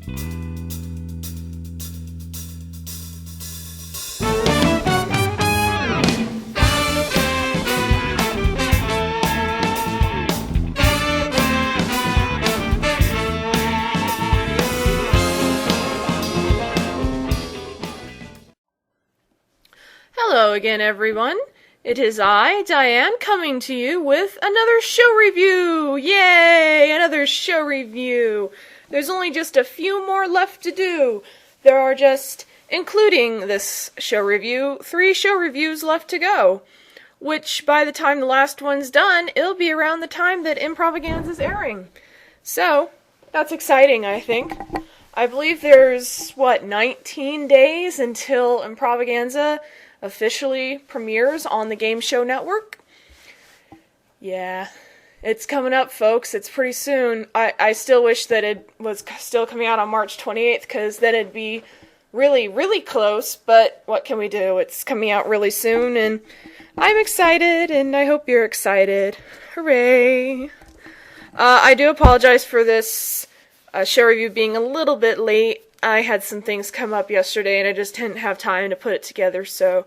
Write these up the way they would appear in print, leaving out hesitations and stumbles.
Hello again, everyone. It is I, Diane, coming to you with another show review. Yay! Another show review. There's only just a few more left to do. There are just, including this show review, 3 show reviews left to go. Which, by the time the last one's done, it'll be around the time that Improv-A-Ganza is airing. So, that's exciting, I think. I believe there's, 19 days until Improv-A-Ganza officially premieres on the Game Show Network. Yeah, it's coming up, folks. It's pretty soon. I still wish that it was still coming out on March 28th, because then it'd be really, really close, but what can we do? It's coming out really soon, and I'm excited, and I hope you're excited. Hooray! I do apologize for this show review being a little bit late. I had some things come up yesterday, and I just didn't have time to put it together, so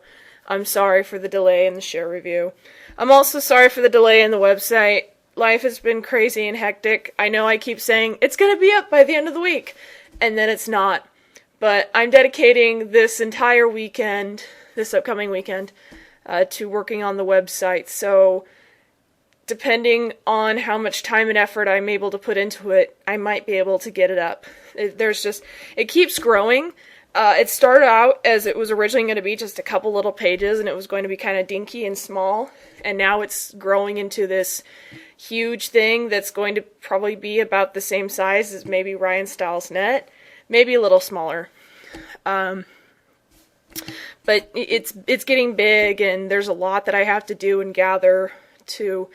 I'm sorry for the delay in the show review. I'm also sorry for the delay in the website. Life has been crazy and hectic. I know I keep saying, it's going to be up by the end of the week, and then it's not. But I'm dedicating this entire weekend, this upcoming weekend, to working on the website, so depending on how much time and effort I'm able to put into it, I might be able to get it up. It keeps growing. It started out as it was originally going to be just a couple little pages, and it was going to be kind of dinky and small, and now it's growing into this huge thing that's going to probably be about the same size as maybe Ryan Stiles' Net, maybe a little smaller. But it's getting big, and there's a lot that I have to do and gather to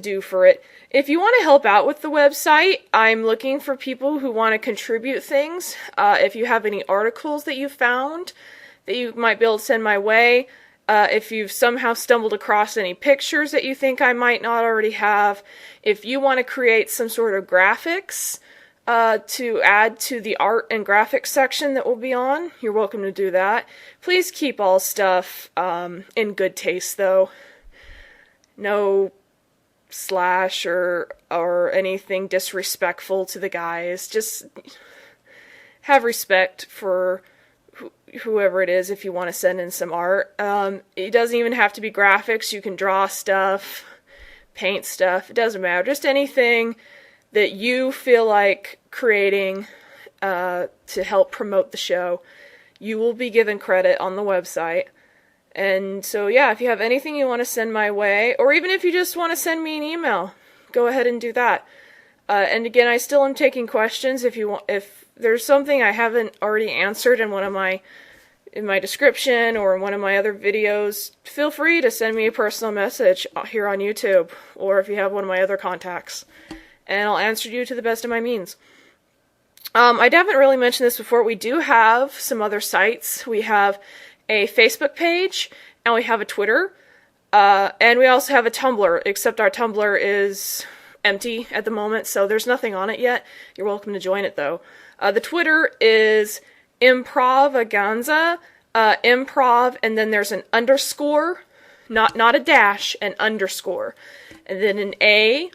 do for it. If you want to help out with the website, I'm looking for people who want to contribute things. If you have any articles that you found that you might be able to send my way, if you've somehow stumbled across any pictures that you think I might not already have, if you want to create some sort of graphics to add to the art and graphics section that will be on, you're welcome to do that. Please keep all stuff in good taste, though. No slash or anything disrespectful to the guys. Just have respect for whoever it is if you want to send in some art. It doesn't even have to be graphics. You can draw stuff, paint stuff. It doesn't matter. Just anything that you feel like creating to help promote the show. You will be given credit on the website. And so, yeah, if you have anything you want to send my way, or even if you just want to send me an email, go ahead and do that. And again, I still am taking questions. If there's something I haven't already answered in my description or in one of my other videos, feel free to send me a personal message here on YouTube, or if you have one of my other contacts, and I'll answer you to the best of my means. I haven't really mentioned this before. We do have some other sites. We have a Facebook page, and we have a Twitter, and we also have a Tumblr, except our Tumblr is empty at the moment, so there's nothing on it yet. You're welcome to join it, though. The Twitter is Improv-A-Ganza, improv, and then there's an underscore, not a dash, an underscore, and then an A,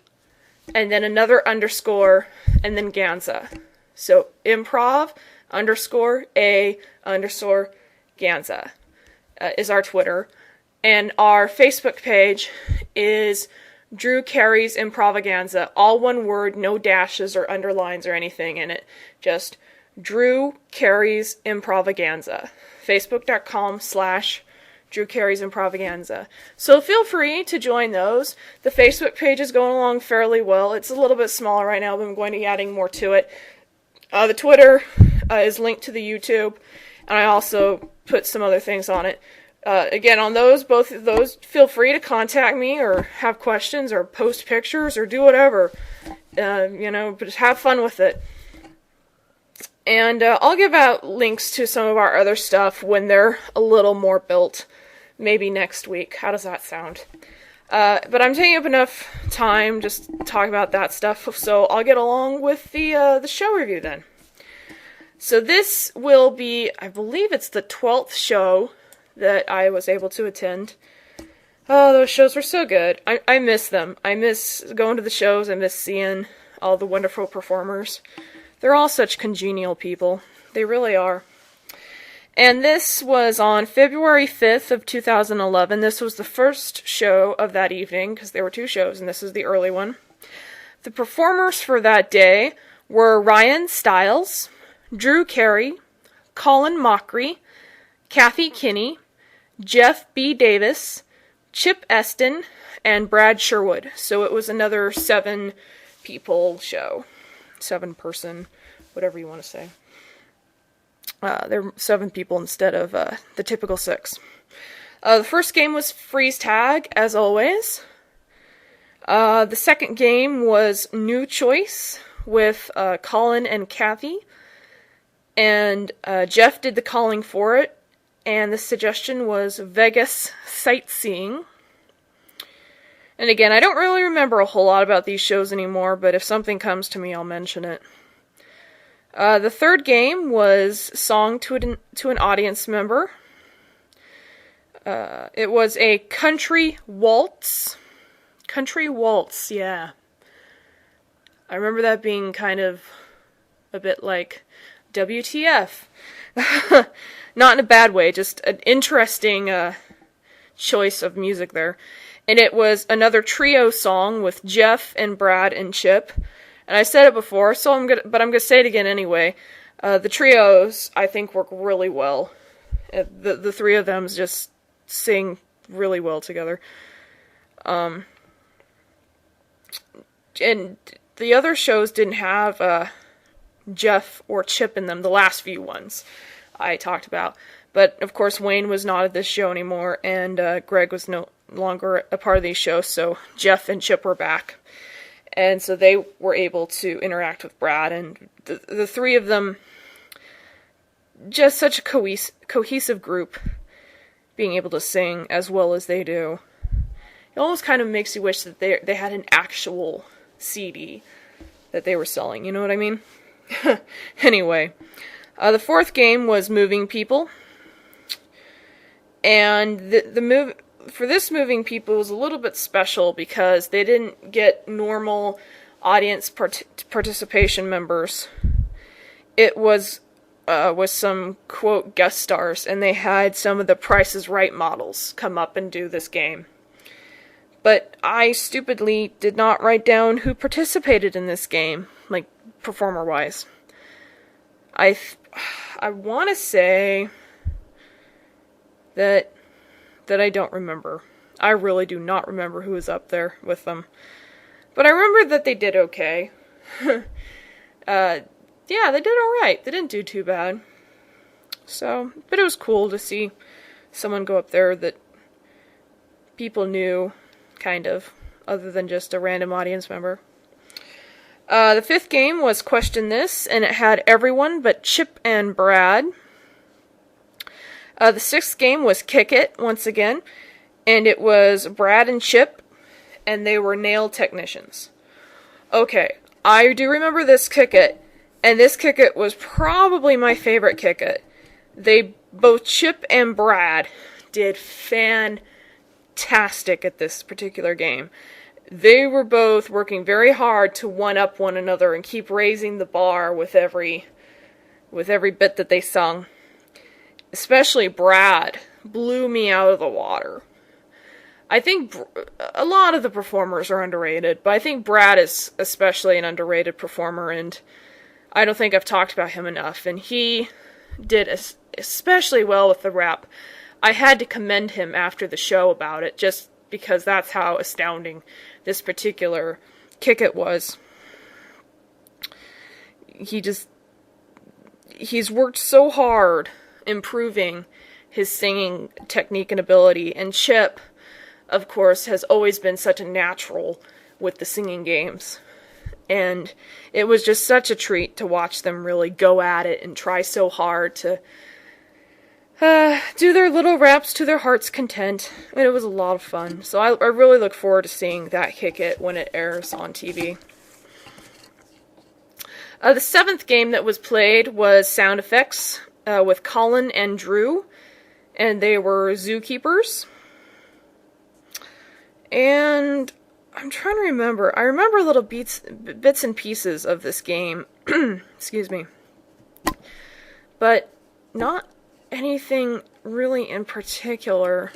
and then another underscore, and then Ganza. So improv, underscore, A, underscore, Ganza is our Twitter, and our Facebook page is Drew Carey's Improv-A-Ganza, all one word, no dashes or underlines or anything in it, just Drew Carey's Improv-A-Ganza, facebook.com/Drew Carey's Improv-A-Ganza. So feel free to join those. The Facebook page is going along fairly well. It's a little bit smaller right now, but I'm going to be adding more to it. The Twitter is linked to the YouTube, and I also put some other things on it. Again, on both of those, feel free to contact me or have questions or post pictures or do whatever. But just have fun with it. And I'll give out links to some of our other stuff when they're a little more built. Maybe next week. How does that sound? But I'm taking up enough time just talking about that stuff, so I'll get along with the show review then. So this will be, I believe it's the 12th show that I was able to attend. Oh, those shows were so good. I miss them. I miss going to the shows. I miss seeing all the wonderful performers. They're all such congenial people. They really are. And this was on February 5th of 2011. This was the first show of that evening, because there were 2 shows, and this is the early one. The performers for that day were Ryan Stiles, Drew Carey, Colin Mockery, Kathy Kinney, Jeff B. Davis, Chip Eston, and Brad Sherwood. So it was another 7-people show. 7-person, whatever you want to say. There were 7 people instead of the typical 6. The first game was freeze tag, as always. The second game was New Choice with Colin and Kathy. And Jeff did the calling for it. And the suggestion was Vegas Sightseeing. And again, I don't really remember a whole lot about these shows anymore, but if something comes to me, I'll mention it. The third game was Song to an Audience Member. It was a country waltz. Country waltz, yeah. I remember that being kind of a bit like WTF. Not in a bad way, just an interesting choice of music there. And it was another trio song with Jeff and Brad and Chip. And I said it before, but I'm gonna say it again anyway. The trios, I think, work really well. The 3 of them just sing really well together. And the other shows didn't have Jeff or Chip in them, the last few ones I talked about. But, of course, Wayne was not at this show anymore, and Greg was no longer a part of these shows, so Jeff and Chip were back. And so they were able to interact with Brad, and the 3 of them, just such a cohesive group, being able to sing as well as they do. It almost kind of makes you wish that they had an actual CD that they were selling, you know what I mean? Anyway, the fourth game was Moving People. And for this Moving People was a little bit special because they didn't get normal audience participation members. It was with some, quote, guest stars, and they had some of the Price is Right models come up and do this game. But I stupidly did not write down who participated in this game, like, performer-wise. I want to say that I don't remember. I really do not remember who was up there with them. But I remember that they did okay. Yeah, they did alright. They didn't do too bad. So, but it was cool to see someone go up there that people knew, kind of, other than just a random audience member. The fifth game was Question This, and it had everyone but Chip and Brad. The sixth game was Kick It, once again, and it was Brad and Chip, and they were nail technicians. Okay, I do remember this Kick It, and this Kick It was probably my favorite Kick It. Both Chip and Brad did fantastic at this particular game. They were both working very hard to one-up one another and keep raising the bar with every bit that they sung. Especially Brad blew me out of the water. I think a lot of the performers are underrated, but I think Brad is especially an underrated performer, and I don't think I've talked about him enough, and he did especially well with the rap. I had to commend him after the show about it, just because that's how astounding this particular Kick It was. He's worked so hard improving his singing technique and ability, and Chip, of course, has always been such a natural with the singing games. And it was just such a treat to watch them really go at it and try so hard to do their little raps to their heart's content, and it was a lot of fun. So I really look forward to seeing that kick it when it airs on TV. The 7th game that was played was Sound Effects with Colin and Drew, and they were zookeepers. And I'm trying to remember. I remember little bits and pieces of this game. Excuse me. But not anything really in particular.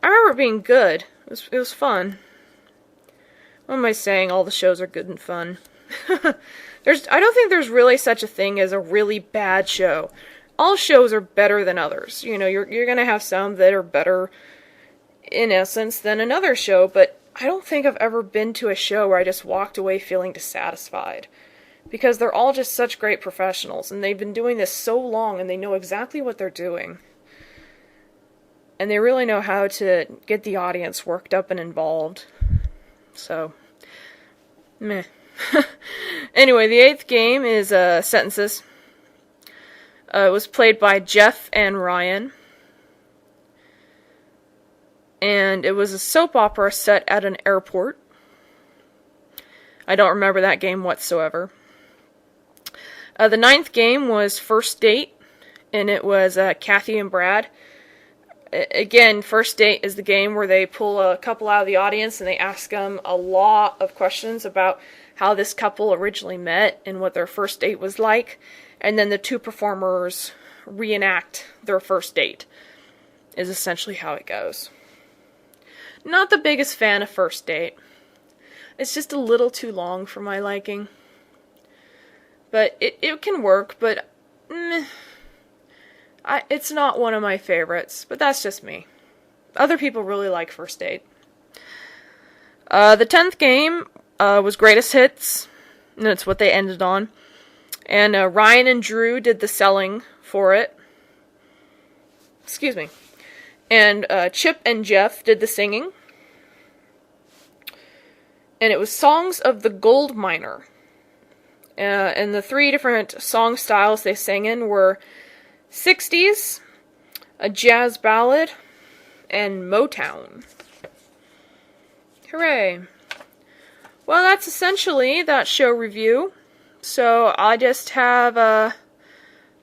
I remember it being good. It was fun. What am I saying? All the shows are good and fun. I don't think there's really such a thing as a really bad show. All shows are better than others. You know, you're gonna have some that are better in essence than another show, but I don't think I've ever been to a show where I just walked away feeling dissatisfied. Because they're all just such great professionals, and they've been doing this so long, and they know exactly what they're doing. And they really know how to get the audience worked up and involved. So, meh. Anyway, the 8th game is Sentences. It was played by Jeff and Ryan. And it was a soap opera set at an airport. I don't remember that game whatsoever. The 9th game was First Date, and it was Kathy and Brad. Again, First Date is the game where they pull a couple out of the audience and they ask them a lot of questions about how this couple originally met and what their first date was like, and then the two performers reenact their first date, is essentially how it goes. Not the biggest fan of First Date. It's just a little too long for my liking. But it can work, but it's not one of my favorites. But that's just me. Other people really like First Date. The 10th game was Greatest Hits. And that's what they ended on. And Ryan and Drew did the selling for it. Excuse me. And Chip and Jeff did the singing. And it was Songs of the Gold Miner. And the 3 different song styles they sang in were 60s, a jazz ballad, and Motown. Hooray. Well, that's essentially that show review. So I just have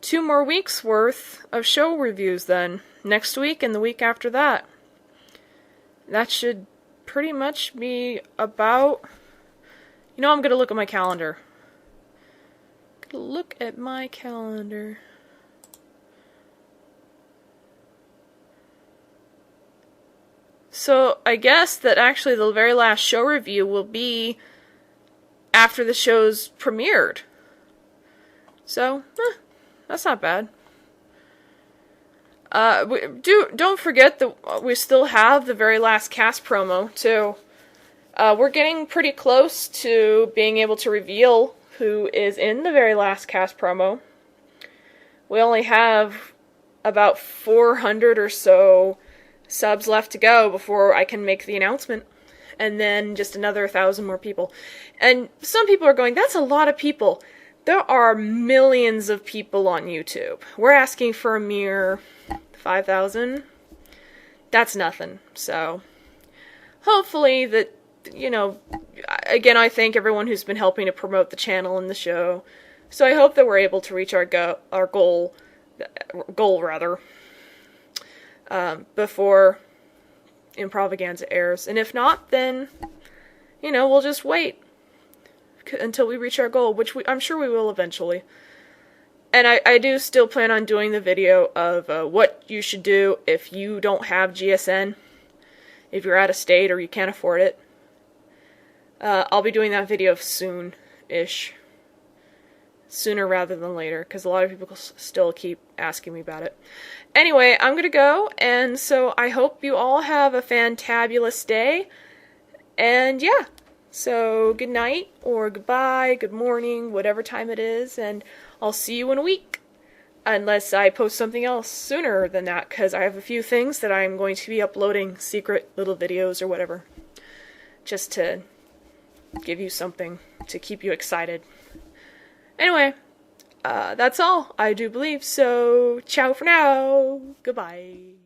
2 more weeks worth of show reviews then. Next week and the week after that. That should pretty much be about... You know, I'm going to look at my calendar. Look at my calendar. So, I guess that actually the very last show review will be after the show's premiered. So, that's not bad. Don't forget that we still have the very last cast promo, too. We're getting pretty close to being able to reveal who is in the very last cast promo. We only have about 400 or so subs left to go before I can make the announcement. And then just another 1,000 more people. And some people are going, that's a lot of people. There are millions of people on YouTube. We're asking for a mere 5,000. That's nothing. So, hopefully that, you know, again, I thank everyone who's been helping to promote the channel and the show. So I hope that we're able to reach our goal before ImprovAGanza airs. And if not, then, you know, we'll just wait until we reach our goal, which I'm sure we will eventually. And I do still plan on doing the video of what you should do if you don't have GSN, if you're out of state or you can't afford it. I'll be doing that video soon-ish. Sooner rather than later, because a lot of people still keep asking me about it. Anyway, I'm going to go, and so I hope you all have a fantabulous day. And yeah, so good night, or goodbye, good morning, whatever time it is, and I'll see you in a week. Unless I post something else sooner than that, because I have a few things that I'm going to be uploading, secret little videos or whatever. Just to give you something to keep you excited. Anyway, that's all, I do believe. So, ciao for now. Goodbye.